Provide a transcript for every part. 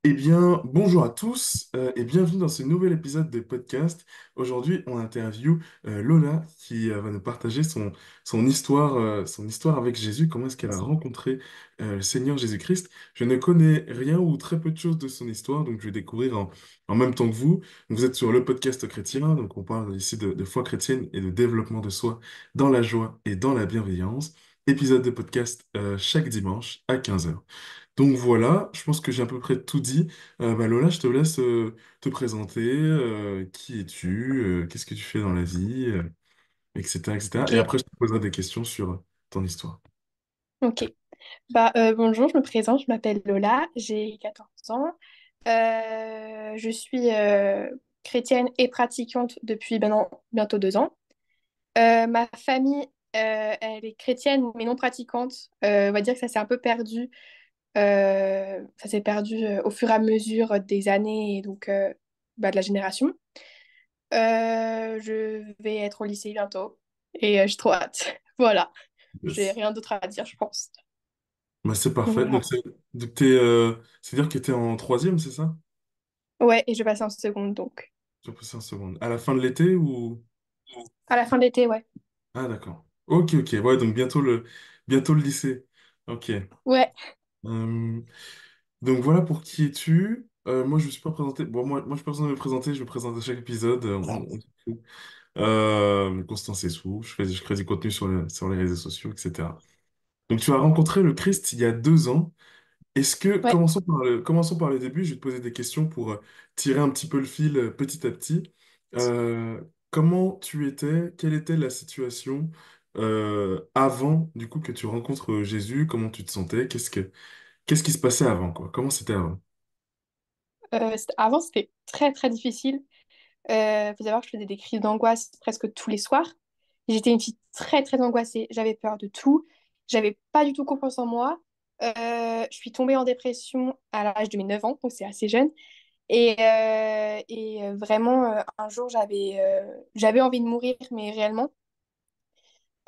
Eh bien, bonjour à tous et bienvenue dans ce nouvel épisode de podcast. Aujourd'hui, on interview Lola qui va nous partager son histoire avec Jésus, comment est-ce qu'elle a rencontré le Seigneur Jésus-Christ. Je ne connais rien ou très peu de choses de son histoire, donc je vais découvrir en même temps que vous. Vous êtes sur le podcast chrétien, donc on parle ici de foi chrétienne et de développement de soi dans la joie et dans la bienveillance. Épisode de podcast chaque dimanche à 15 heures. Donc voilà, je pense que j'ai à peu près tout dit. Lola, je te laisse te présenter. Qui es-tu? Qu'est-ce que tu fais dans la vie? Etc., etc. Ok, Et après, je te poserai des questions sur ton histoire. ok. Bonjour, je me présente, je m'appelle Lola, j'ai 14 ans. Je suis chrétienne et pratiquante depuis maintenant bientôt 2 ans. Ma famille, elle est chrétienne mais non pratiquante. On va dire que ça s'est un peu perdu. Ça s'est perdu au fur et à mesure des années et donc de la génération. Je vais être au lycée bientôt et j'ai trop hâte. Voilà, j'ai Yes. rien d'autre à dire, je pense. Bah, c'est Donc, parfait. voilà. Donc c'est-à-dire que tu es en troisième, c'est ça? Ouais, et je passe en seconde, donc. Tu vas passer en seconde. À la fin de l'été ou... À la fin de l'été, ouais. Ah, d'accord. Ok, ok. Ouais, donc bientôt le lycée. Ok. Ouais, Euh, donc voilà pour qui es-tu. Moi, je ne suis pas présenté. Bon, moi, je n'ai pas besoin de me présenter. Je me présente à chaque épisode. Constance Essou, je crée du contenu sur les réseaux sociaux, etc. Donc tu as rencontré le Christ il y a 2 ans. ouais. Commençons par le début, je vais te poser des questions pour tirer un petit peu le fil petit à petit. Comment tu étais, quelle était la situation avant du coup que tu rencontres Jésus? Comment tu te sentais? Qu'est-ce qui se passait avant, quoi? Comment c'était avant? Avant, c'était très, très difficile. Faut savoir que je faisais des crises d'angoisse presque tous les soirs. J'étais une fille très, très angoissée. J'avais peur de tout. J'avais pas du tout confiance en moi. Je suis tombée en dépression à l'âge de mes 9 ans, donc c'est assez jeune. Vraiment, un jour, j'avais envie de mourir, mais réellement.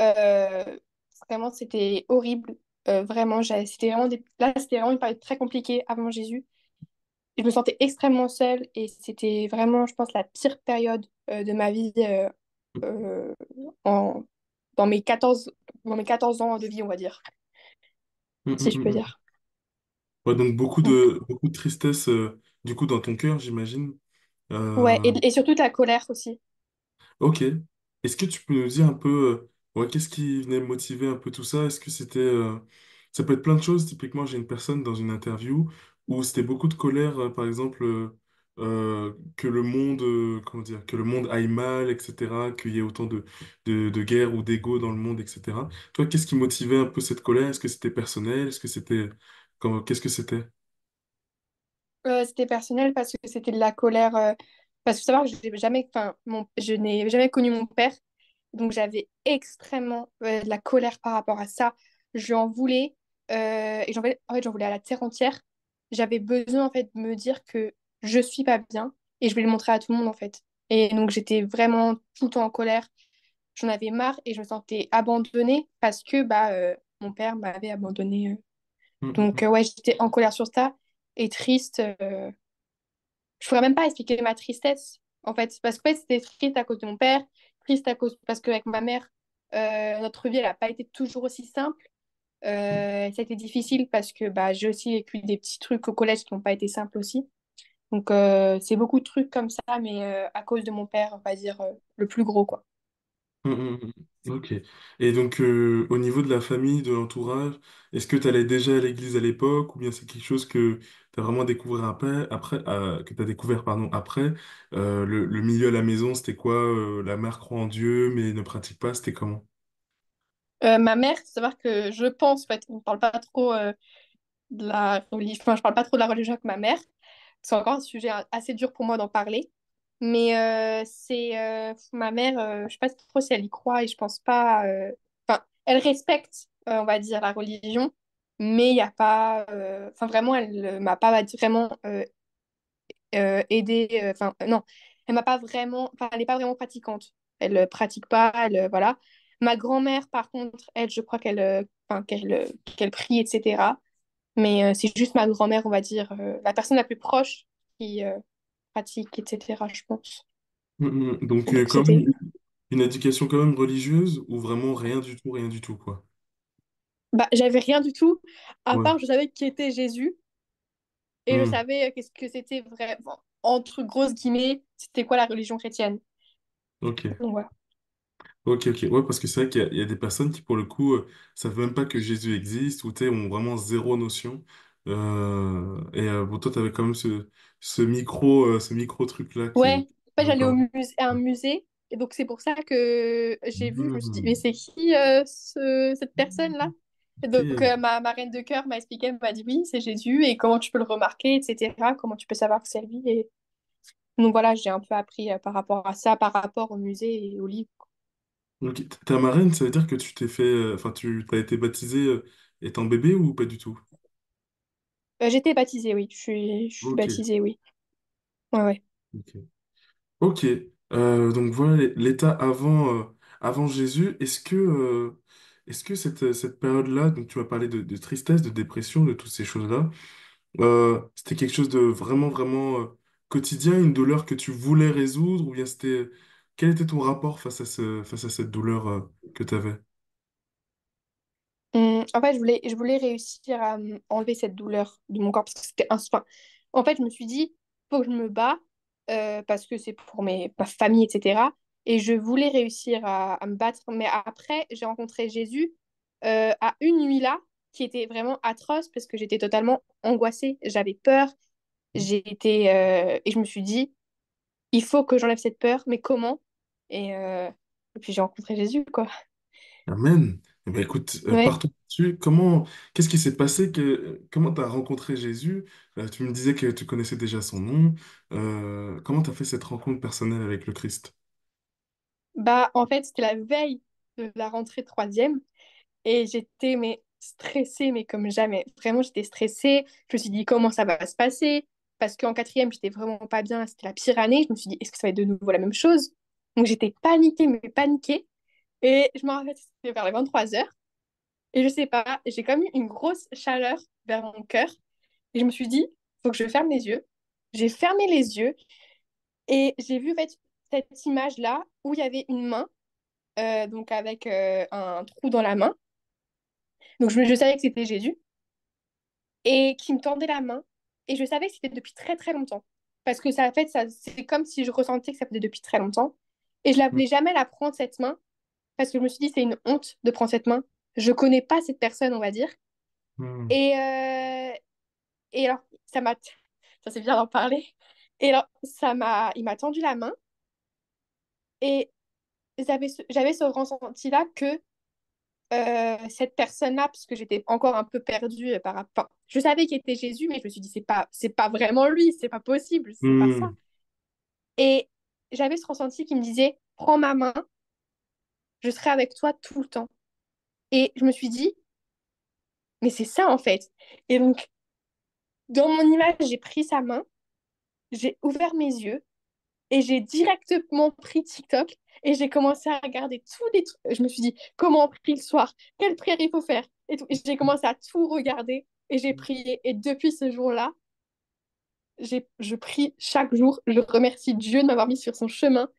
Euh, Vraiment, c'était horrible. Vraiment, là, c'était vraiment une période très compliquée avant Jésus. Je me sentais extrêmement seule et c'était vraiment, je pense, la pire période de ma vie euh, en... dans dans mes 14 ans de vie, on va dire, Hum, si hum, je hum, peux hum. dire. Ouais, donc Donc, beaucoup de tristesse du coup dans ton cœur, j'imagine. ouais, Euh, et surtout de la colère aussi. Ok. Est-ce que tu peux nous dire un peu, ouais, qu'est-ce qui venait motiver un peu tout ça? Est-ce que c'était, ça peut être plein de choses. Typiquement, j'ai une personne dans une interview où c'était beaucoup de colère, par exemple, que le monde, comment dire, que le monde aille mal, etc., qu'il y ait autant de guerres ou d'ego dans le monde, etc. Toi, qu'est-ce qui motivait un peu cette colère? Est-ce que c'était personnel? Est-ce que c'était, qu'est-ce que c'était? C'était personnel parce que c'était de la colère. Parce qu'il faut savoir que je n'ai jamais connu mon père. Donc j'avais extrêmement de la colère par rapport à ça. Je lui en voulais. En fait, j'en voulais à la terre entière. J'avais besoin en fait de me dire que je suis pas bien et je voulais le montrer à tout le monde en fait. Et donc j'étais vraiment tout le temps en colère. J'en avais marre et je me sentais abandonnée parce que mon père m'avait abandonnée. Ouais, j'étais en colère sur ça et triste. Je pourrais même pas expliquer ma tristesse, en fait. Parce qu'en fait, c'était triste à cause de mon père, triste à cause parce qu'avec ma mère, notre vie, elle n'a pas été toujours aussi simple. Ça a été difficile parce que j'ai aussi vécu des petits trucs au collège qui n'ont pas été simples aussi. Donc, c'est beaucoup de trucs comme ça, mais à cause de mon père, on va dire le plus gros, quoi. Mm, mm, mm. Ok. Et donc, au niveau de la famille, de l'entourage, est-ce que tu allais déjà à l'église à l'époque ou bien c'est quelque chose que tu as vraiment découvert que tu découvert, pardon, après? Le milieu à la maison, c'était quoi? La mère croit en Dieu mais ne pratique pas, c'était comment? Ma mère, faut savoir que je pense, en fait, on parle pas trop de la religion, enfin, je parle pas trop de la religion avec ma mère. C'est encore un sujet assez dur pour moi d'en parler. Mais c'est ma mère, je sais pas trop si elle y croit et je pense pas. Enfin, elle respecte, on va dire, la religion, mais il y a pas. Enfin, vraiment, elle m'a pas vraiment aidée. Enfin, non, elle m'a pas vraiment. Enfin, elle est pas vraiment pratiquante. Elle pratique pas. Voilà. Ma grand-mère, par contre, elle, je crois qu'elle, qu'elle prie, etc. Mais c'est juste ma grand-mère, on va dire, la personne la plus proche qui pratique, etc., je pense. Donc, Donc quand même c'était... une éducation quand même religieuse ou vraiment rien du tout, quoi. Bah, j'avais rien du tout, à Ouais. part je savais qui était Jésus et je Hmm. savais qu'est-ce que c'était vraiment, entre grosses guillemets, c'était quoi la religion chrétienne. Ok. Donc voilà. Ok. Ouais, parce que c'est vrai qu'il y a des personnes qui, pour le coup, savent même pas que Jésus existe ou, tu sais, ont vraiment zéro notion. Bon, toi, t'avais quand même ce micro truc-là Ouais, qui en fait, j'allais encore. à un musée et donc c'est pour ça que j'ai vu, je me suis dit, mais Hmm. c'est qui cette personne-là? Et donc Ok. ma reine de cœur m'a expliqué, elle m'a dit oui, c'est Jésus et comment tu peux le remarquer, etc. Comment tu peux savoir que c'est lui. Et... Donc voilà, j'ai un peu appris par rapport à ça, par rapport au musée et au livre. Ok. Ta marraine, ça veut dire que tu t'es fait, enfin, tu t'as été baptisé étant bébé ou pas du tout? J'étais baptisée, oui. Je suis Ok. baptisée, oui. Ouais, ouais. Ok. Ok. Donc voilà l'état avant Jésus. Est-ce que cette période-là, donc tu m'as parlé de tristesse, de dépression, de toutes ces choses-là, c'était quelque chose de vraiment quotidien, une douleur que tu voulais résoudre, ou bien quel était ton rapport face à cette douleur que tu avais? En fait, je voulais réussir à enlever cette douleur de mon corps parce que c'était un soin. En fait, je me suis dit, faut que je me bats parce que c'est pour ma famille, etc. Et je voulais réussir à me battre. Mais après, j'ai rencontré Jésus à une nuit là qui était vraiment atroce parce que j'étais totalement angoissée. J'avais peur. Et je me suis dit, il faut que j'enlève cette peur, mais comment? Et puis j'ai rencontré Jésus, quoi. Amen. Eh ben, écoute, Ouais. partons dessus. Qu'est-ce qui s'est passé comment tu as rencontré Jésus? Tu me disais que tu connaissais déjà son nom. Comment tu as fait cette rencontre personnelle avec le Christ? Bah, en fait, c'était la veille de la rentrée troisième et j'étais mais stressée, mais comme jamais. Vraiment, j'étais stressée. Je me suis dit comment ça va se passer parce qu'en quatrième, j'étais vraiment pas bien. C'était la pire année. Je me suis dit, est-ce que ça va être de nouveau la même chose? Donc, j'étais paniquée, mais paniquée. Et je me rappelle, c'était vers les 23 heures. Et je sais pas, j'ai comme eu une grosse chaleur vers mon cœur. Et je me suis dit, faut que je ferme les yeux. J'ai fermé les yeux et j'ai vu en fait, cette image-là où il y avait une main, donc avec un trou dans la main. Donc je savais que c'était Jésus et qui me tendait la main. Et je savais que c'était depuis très très longtemps. Parce que ça, en fait, ça, c'est comme si je ressentais que ça faisait depuis très longtemps. Et je ne voulais jamais la prendre, cette main, parce que je me suis dit, c'est une honte de prendre cette main. Je connais pas cette personne, on va dire. Hmm. Et, euh, et alors, ça c'est bien d'en parler. Et alors, il m'a tendu la main et j'avais ce ressenti-là que cette personne-là, parce que j'étais encore un peu perdue par rapport. Enfin, je savais qu'il était Jésus, mais je me suis dit, c'est pas vraiment lui, c'est pas possible, c'est pas ça. Hmm. Et j'avais ce ressenti qui me disait, prends ma main, je serai avec toi tout le temps. Et je me suis dit, mais c'est ça en fait. Et donc, dans mon image, j'ai pris sa main, j'ai ouvert mes yeux et j'ai directement pris TikTok et j'ai commencé à regarder tous les trucs. Je me suis dit, comment on prie le soir? Quelle prière il faut faire? Et tout. Et j'ai commencé à tout regarder et j'ai prié. Et depuis ce jour-là, je prie chaque jour. Je remercie Dieu de m'avoir mis sur son chemin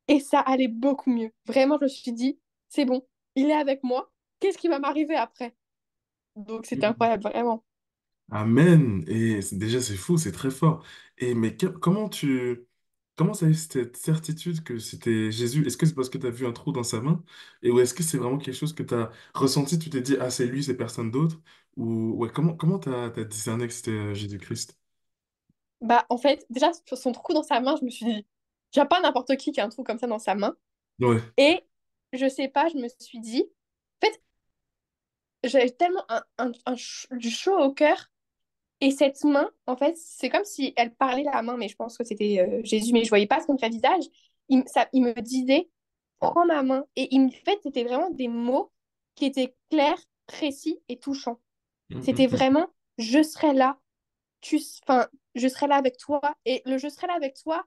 et ça allait beaucoup mieux. Vraiment, je me suis dit, c'est bon, il est avec moi. Qu'est-ce qui va m'arriver après? Donc, c'était incroyable, vraiment. Amen. Déjà, c'est fou, c'est très fort. Comment ça a eu cette certitude que c'était Jésus? Est-ce que c'est parce que tu as vu un trou dans sa main? Ou est-ce que c'est vraiment quelque chose que tu as ressenti, tu t'es dit, ah, c'est lui, c'est personne d'autre? Ou ouais, comment t'as discerné que c'était Jésus-Christ? Bah, en fait, déjà, sur son trou dans sa main, je me suis dit, il n'y a pas n'importe qui a un trou comme ça dans sa main. Ouais. Et je sais pas, je me suis dit, en fait, j'avais tellement du chaud au cœur. Et cette main, en fait, c'est comme si elle parlait la main, mais je pense que c'était Jésus, mais je voyais pas son vrai visage. Il me disait, prends ma main. En fait, c'était vraiment des mots qui étaient clairs, précis et touchants. Hum, hum, C'était hum. vraiment, je serai là, enfin, je serai là avec toi. Et le je serai là avec toi,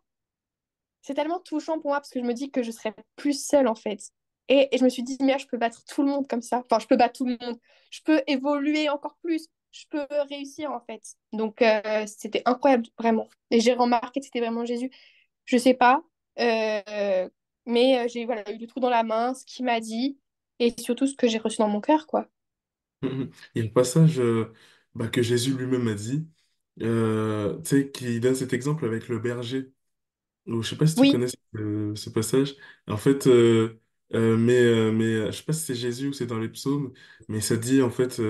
c'est tellement touchant pour moi parce que je me dis que je serais plus seule en fait. Et je me suis dit, mais je peux battre tout le monde comme ça. Enfin, je peux battre tout le monde. Je peux évoluer encore plus. je peux réussir en fait. Donc c'était incroyable, vraiment. Et j'ai remarqué que c'était vraiment Jésus. Je sais pas, euh, mais j'ai voilà, eu le trou dans la main, ce qu'il m'a dit, et surtout ce que j'ai reçu dans mon cœur, quoi. Il y a un passage que Jésus lui-même a dit, tu sais, qui donne cet exemple avec le berger. Ou je sais pas si tu Oui, connais ce passage. En fait, je sais pas si c'est Jésus ou c'est dans les psaumes, mais ça dit en fait,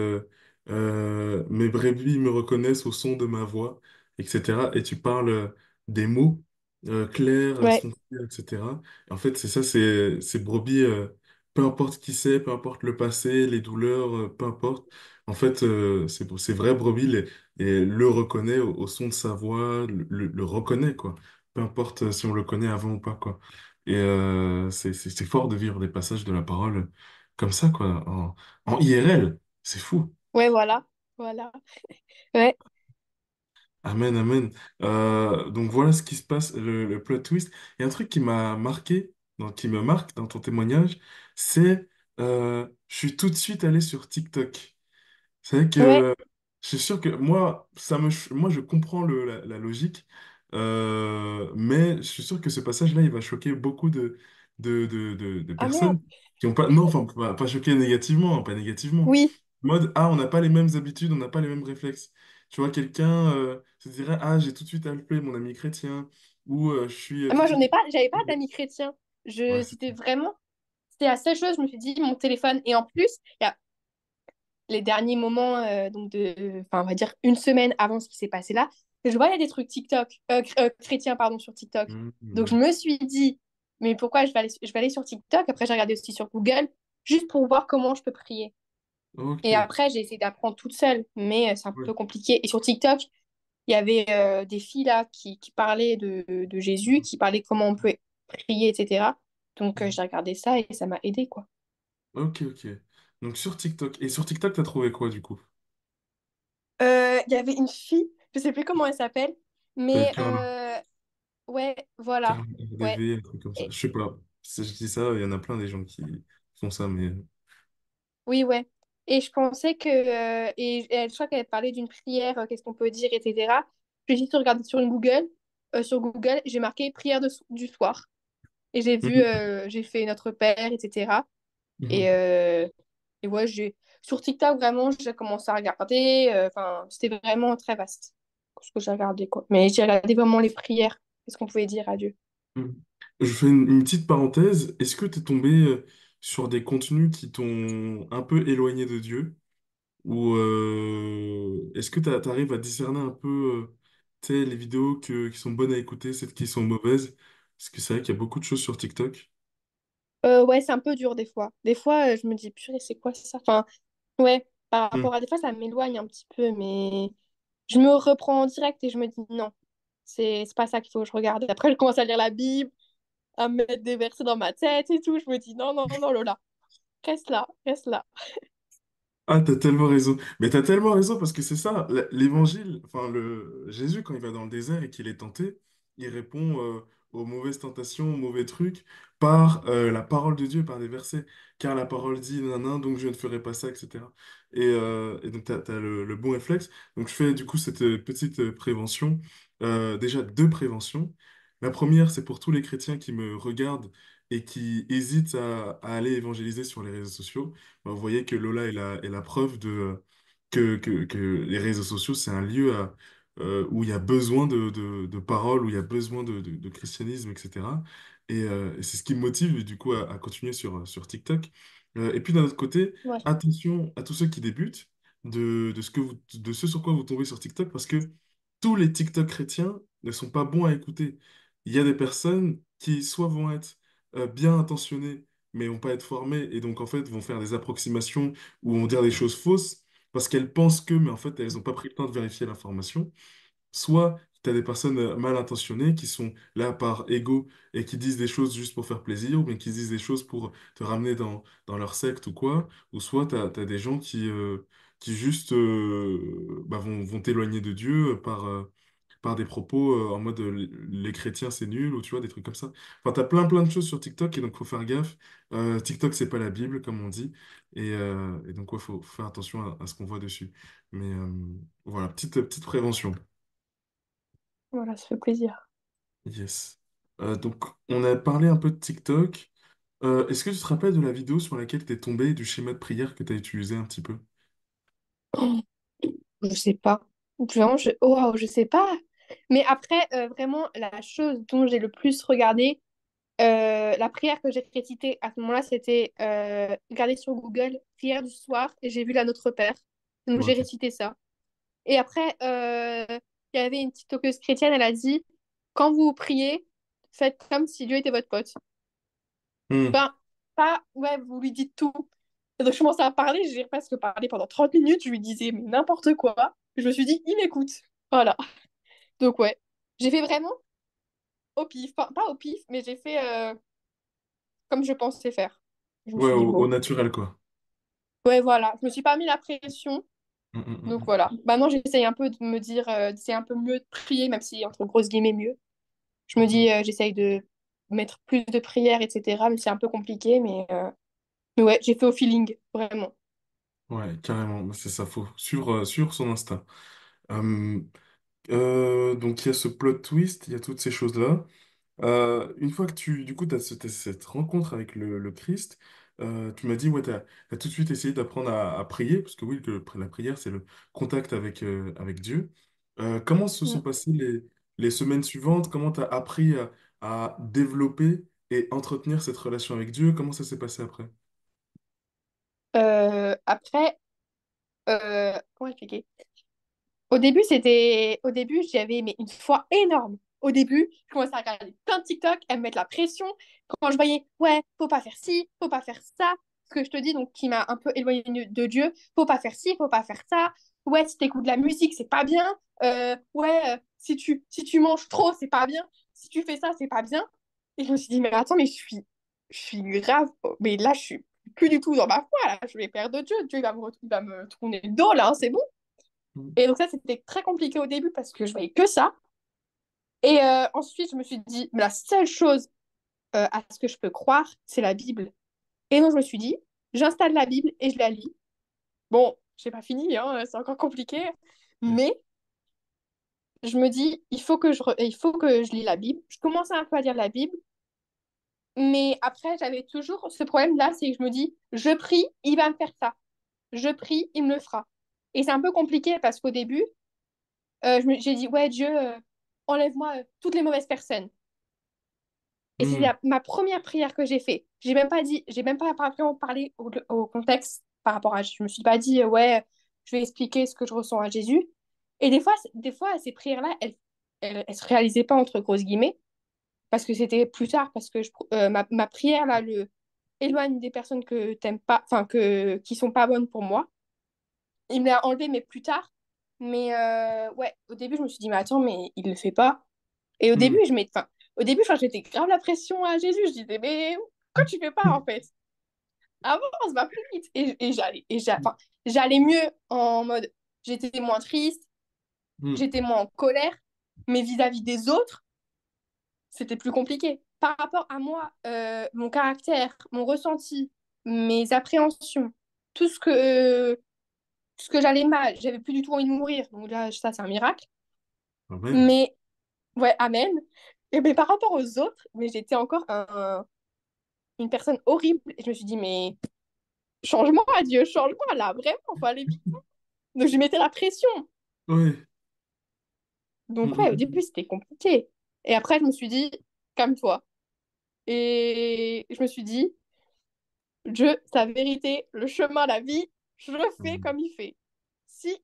mes brebis me reconnaissent au son de ma voix, etc. Et tu parles des mots clairs, ouais, fonciers, etc. Et en fait, c'est ça, ces brebis, peu importe qui c'est, peu importe le passé, les douleurs, peu importe. En fait, ces vraies brebis et le reconnaît au son de sa voix, le reconnaît, quoi, peu importe si on le connaît avant ou pas, quoi. Et c'est fort de vivre des passages de la parole comme ça, quoi, en IRL. C'est fou. ouais, voilà, voilà. Ouais, Amen, amen. Donc voilà ce qui se passe, le plot twist. Il y a un truc qui m'a marqué, qui me marque dans ton témoignage, c'est je suis tout de suite allé sur TikTok. C'est vrai ouais. que je suis sûr que moi, moi je comprends la logique, mais je suis sûr que ce passage-là, il va choquer beaucoup de Ah merde. personnes qui ont pas, non, enfin, pas choquer négativement, hein, pas négativement. Oui. En mode, ah, on n'a pas les mêmes habitudes, on n'a pas les mêmes réflexes. Tu vois, quelqu'un se dirait, ah, j'ai tout de suite appelé mon ami chrétien, ou je suis Ah, tout moi, de suite. j'avais pas d'amis chrétiens. Ouais, C'était vraiment, c'était la seule chose, je me suis dit, mon téléphone. Et en plus, il y a les derniers moments, donc enfin, on va dire une semaine avant ce qui s'est passé là, je voyais des trucs TikTok, chrétiens, pardon, sur TikTok. Donc, je Mhm. me suis dit, mais pourquoi je vais aller sur TikTok? Après, j'ai regardé aussi sur Google, juste pour voir comment je peux prier. Et Ok. après, j'ai essayé d'apprendre toute seule, mais c'est un Ouais. peu compliqué. Et sur TikTok, il y avait des filles là qui parlaient de Jésus, qui parlaient comment on peut prier, etc. Donc j'ai regardé ça et ça m'a aidé quoi. Ok, ok. Donc sur TikTok. Et sur TikTok, t'as trouvé quoi du coup? Il y avait une fille, je sais plus comment elle s'appelle, T'avais mais Carla. ouais, voilà. Carla Ouais. RDV, un truc comme ça. Et- Je sais pas. Si je dis ça, il y en a plein des gens qui font ça, mais. oui, ouais. Et je pensais que. Je crois qu'elle parlait d'une prière, qu'est-ce qu'on peut dire, etc. J'ai juste regardé sur Google, j'ai marqué prière du soir. Et Mhm. j'ai fait Notre Père, etc. Et, Mhm. euh, et ouais, sur TikTok, vraiment, j'ai commencé à regarder. Enfin, c'était vraiment très vaste ce que j'ai regardé, quoi. Mais j'ai regardé vraiment les prières. Qu'est-ce qu'on pouvait dire à Dieu? Mhm. Je fais une petite parenthèse. Est-ce que tu es tombé sur des contenus qui t'ont un peu éloigné de Dieu? Ou est-ce que tu arrives à discerner un peu tu sais, les vidéos qui sont bonnes à écouter, celles qui sont mauvaises? Parce que c'est vrai qu'il y a beaucoup de choses sur TikTok. Ouais, c'est un peu dur des fois. Des fois, je me dis, purée, c'est quoi ça? Enfin, ouais, par Mhm. rapport à des fois, ça m'éloigne un petit peu, mais je me reprends en direct et je me dis, non, c'est pas ça qu'il faut que je regarde. Après, je commence à lire la Bible, à me mettre des versets dans ma tête et tout. Je me dis, non, non, non, Lola, reste là, reste là. Ah, t'as tellement raison. Mais t'as tellement raison parce que c'est ça, l'évangile, enfin, Jésus, quand il va dans le désert et qu'il est tenté, il répond aux mauvaises tentations, aux mauvais trucs, par la parole de Dieu, par des versets. Car la parole dit, nan, donc je ne ferai pas ça, etc. Et donc, t'as le bon réflexe. Donc, je fais du coup cette petite prévention. Déjà, deux préventions. La première, c'est pour tous les chrétiens qui me regardent et qui hésitent à aller évangéliser sur les réseaux sociaux. Bah, vous voyez que Lola est la preuve que les réseaux sociaux, c'est un lieu où il y a besoin de paroles, où il y a besoin de christianisme, etc. Et c'est ce qui me motive du coup à continuer sur TikTok. Et puis d'un autre côté, Ouais. attention à tous ceux qui débutent de ce sur quoi vous tombez sur TikTok, parce que tous les TikTok chrétiens ne sont pas bons à écouter. Il y a des personnes qui soit vont être bien intentionnées, mais vont pas être formées et donc en fait vont faire des approximations ou vont dire des choses fausses parce qu'elles pensent que, mais en fait elles n'ont pas pris le temps de vérifier l'information. Soit tu as des personnes mal intentionnées qui sont là par ego et qui disent des choses juste pour faire plaisir, ou bien qui disent des choses pour te ramener dans leur secte ou quoi, ou soit tu as des gens qui juste vont t'éloigner de Dieu par des propos en mode les chrétiens c'est nul ou tu vois, des trucs comme ça. Enfin, t'as plein de choses sur TikTok et donc faut faire gaffe. TikTok, c'est pas la Bible, comme on dit. Et donc, ouais, faut faire attention à ce qu'on voit dessus. Mais voilà, petite prévention. Voilà, ça fait plaisir. Yes. Donc, on a parlé un peu de TikTok. Est-ce que tu te rappelles de la vidéo sur laquelle t'es tombé et du schéma de prière que t'as utilisé un petit peu? Oh, je sais pas. Vraiment, oh, wow, je sais pas. Mais après, vraiment, la chose dont j'ai le plus regardé, la prière que j'ai récitée à ce moment-là, c'était regarder sur Google, prière du soir, et j'ai vu la Notre Père. Donc Ouais, j'ai ok. récité ça. Et après, il y avait une TikTokeuse chrétienne, elle a dit, quand vous priez, faites comme si Dieu était votre pote. Hmm. Ben, pas, ouais, vous lui dites tout. Et donc je commençais à parler, j'ai presque parlé pendant 30 minutes, je lui disais mais n'importe quoi. Je me suis dit, il m'écoute. Voilà. Donc ouais, j'ai fait vraiment au pif. Enfin, pas au pif, mais j'ai fait comme je pensais faire. Je me Ouais, suis dit, au bon. naturel, quoi. Ouais, voilà. Je me suis pas mis la pression. Donc Hmm. voilà. Maintenant, j'essaye un peu de me dire, d'essayer un peu mieux de prier, même si entre grosses guillemets mieux. Je me Hmm. dis, j'essaye de mettre plus de prières, etc. Mais c'est un peu compliqué, mais ouais, j'ai fait au feeling, vraiment. Ouais, carrément, c'est ça, faut suivre son instinct. Euh, donc il y a ce plot twist, il y a toutes ces choses-là. Une fois que du coup, t'as cette rencontre avec le Christ, tu m'as dit, ouais, t'as tout de suite essayé d'apprendre à prier, parce que oui, la prière, c'est le contact avec Dieu. Comment se sont Mm. passées les semaines suivantes? Comment t'as appris à développer et entretenir cette relation avec Dieu? Comment ça s'est passé après? Après, comment expliquer? Au début, j'avais mais une foi énorme. Au début, je commençais à regarder plein de TikTok, à me mettre la pression. Quand je voyais, ouais, faut pas faire ci, faut pas faire ça, ce que je te dis, donc qui m'a un peu éloigné de Dieu, faut pas faire ci, faut pas faire ça. Ouais, si t'écoutes de la musique, c'est pas bien. Ouais, si tu manges trop, c'est pas bien. Si tu fais ça, c'est pas bien. Et je me suis dit, mais attends, mais je suis grave, mais là, je suis plus du tout dans ma foi, là, je vais perdre Dieu. Dieu, il va me tourner le dos, là, hein, c'est bon. Mm. Et donc ça, c'était très compliqué au début parce que je voyais que ça. Et ensuite, je me suis dit, mais la seule chose à ce que je peux croire, c'est la Bible. Et donc, je me suis dit, j'installe la Bible et je la lis. Bon, j'ai pas fini, hein, c'est encore compliqué. Mais je me dis, il faut que je lis la Bible. Je commençais un peu à lire la Bible. Mais après, j'avais toujours ce problème-là, c'est que je me dis, je prie, il va me faire ça. Je prie, il me le fera. Et c'est un peu compliqué parce qu'au début, j'ai dit, ouais, Dieu, enlève-moi toutes les mauvaises personnes. Et c'est Mm. ma première prière que j'ai fait. J'ai même pas vraiment parlé au contexte par rapport à. Je me suis pas dit, ouais, je vais expliquer ce que je ressens à Jésus. Et des fois ces prières-là, elles se réalisaient pas entre grosses guillemets, parce que c'était plus tard, parce que ma prière, là, éloigne des personnes que t'aimes pas, enfin, qui sont pas bonnes pour moi. Il me l'a enlevé, mais plus tard. Mais ouais, au début, je me suis dit, mais attends, mais il le fait pas. Et au début, Mm. enfin, j'étais grave la pression à Jésus. Je disais, mais pourquoi tu fais pas en fait? Avance, va plus vite. Enfin, j'allais mieux en mode, j'étais moins triste, Mm. j'étais moins en colère, mais vis-à-vis des autres, c'était plus compliqué. Par rapport à moi, mon caractère, mon ressenti, mes appréhensions, tout ce que, tout ce que j'allais mal, j'avais plus du tout envie de mourir. Donc là, ça, c'est un miracle. Amen. Mais, ouais, amen. Et mais par rapport aux autres, mais j'étais encore une personne horrible. Et je me suis dit, mais change-moi, Dieu, change-moi là, vraiment, faut aller vite. Donc je mettais la pression. Ouais. Donc ouais, au Mm. début, c'était compliqué. Et après, je me suis dit, calme-toi. Et je me suis dit, Dieu, sa vérité, le chemin, la vie, je le fais Mm. comme il fait. Si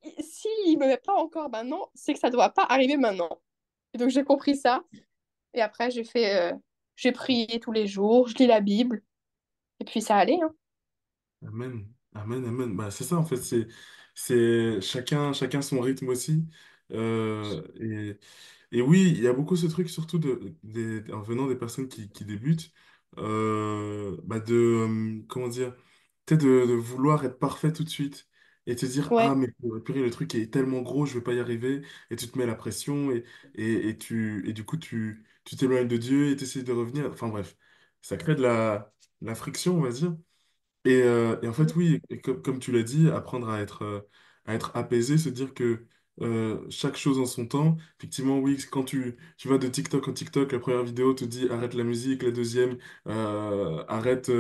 il me met pas encore maintenant, c'est que ça doit pas arriver maintenant. Et donc j'ai compris ça. Et après, j'ai prié tous les jours, je lis la Bible. Et puis ça allait, hein. Amen, amen, amen. Bah, c'est ça en fait, c'est chacun son rythme aussi. Et oui, il y a beaucoup ce truc, surtout en venant des personnes qui débutent, bah comment dire, peut-être de vouloir être parfait tout de suite. et te dire, ah, Ouais, mais purée, le truc est tellement gros, je vais pas y arriver, et tu te mets la pression, et du coup, tu t'éloignes de Dieu et tu essaies de revenir. Enfin bref, ça crée de la friction, on va dire. Et en fait, oui, et comme tu l'as dit, apprendre à être apaisé, se dire que chaque chose en son temps. Effectivement, oui, quand tu vas de TikTok en TikTok, la première vidéo te dit arrête la musique, la deuxième, arrête,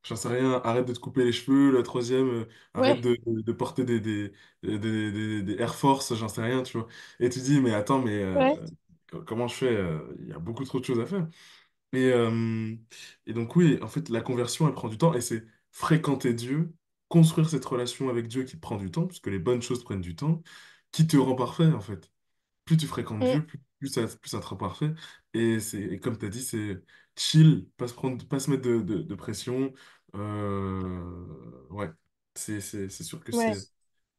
j'en sais rien, arrête de te couper les cheveux, la troisième, arrête ouais, de porter des Air Force, j'en sais rien, tu vois. Et tu dis, mais attends, mais ouais, comment je fais? Il y a beaucoup trop de choses à faire. Et, euh, et donc oui, en fait, la conversion, elle prend du temps et c'est fréquenter Dieu, construire cette relation avec Dieu qui prend du temps, puisque les bonnes choses prennent du temps, qui te rend parfait, en fait. Plus tu fréquentes mm, Dieu, plus ça te rend parfait. Et comme tu as dit, c'est chill, pas se mettre de pression. Ouais, c'est sûr que ouais, c'est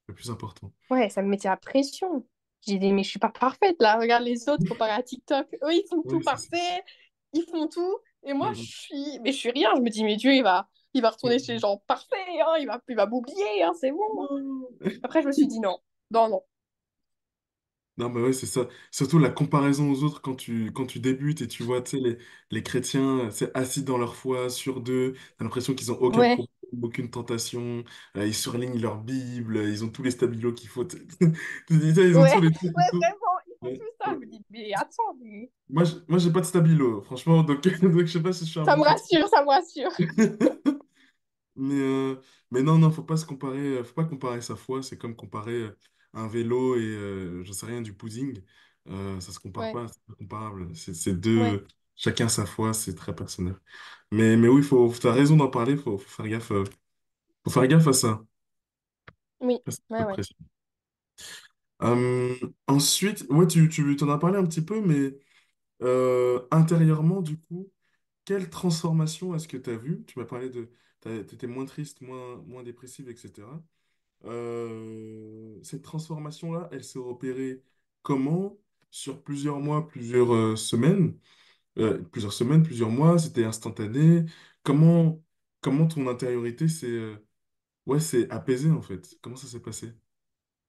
le plus important. ouais, ça me mettait la pression. J'ai dit, mais je suis pas parfaite là, regarde les autres comparé à TikTok. Eux, ils font tout Oui, c'est ça. parfait, ils font tout. Et moi, Mhm. mais je suis rien. Je me dis, mais Dieu, il va retourner chez les Mhm. gens parfaits, hein, il va m'oublier, hein, c'est bon. Après, je me suis dit, non, non, non. Non, mais ouais, c'est ça. Surtout la comparaison aux autres quand tu débutes et tu vois, tu sais, les chrétiens, c'est assis dans leur foi, sur d'eux, t'as l'impression qu'ils ont aucun Ouais, problème, aucune tentation, ils surlignent leur Bible, ils ont tous les stabilos qu'il faut. Tu dis ça, ils ont ouais, tous les trucs et ouais, tout. vraiment, ils font Ouais. tout ça. Je me dis, mais attends, Moi, j'ai pas de stabilo, franchement, donc, donc je sais pas si je suis un ça bon me chrétien. rassure, ça me rassure. Mais, mais non, non, faut pas se comparer, faut pas comparer sa foi. C'est comme comparer un vélo et, je sais rien, du pudding. Ça se compare Ouais, pas, c'est pas comparable. C'est ouais, deux, chacun sa foi, c'est très personnel. Mais oui, t'as raison d'en parler, faut faire gaffe à ça. oui, À cette ouais, ouais. pression. Ensuite, ouais, tu t'en as parlé un petit peu, mais intérieurement, du coup, quelle transformation est-ce que tu as vue? Tu m'as parlé de, t'étais moins triste, moins dépressive, etc. Cette transformation-là, elle s'est opérée comment? Sur plusieurs mois, plusieurs semaines, plusieurs mois, c'était instantané. Comment, comment ton intériorité s'est ouais, s'est apaisée en fait? Comment ça s'est passé?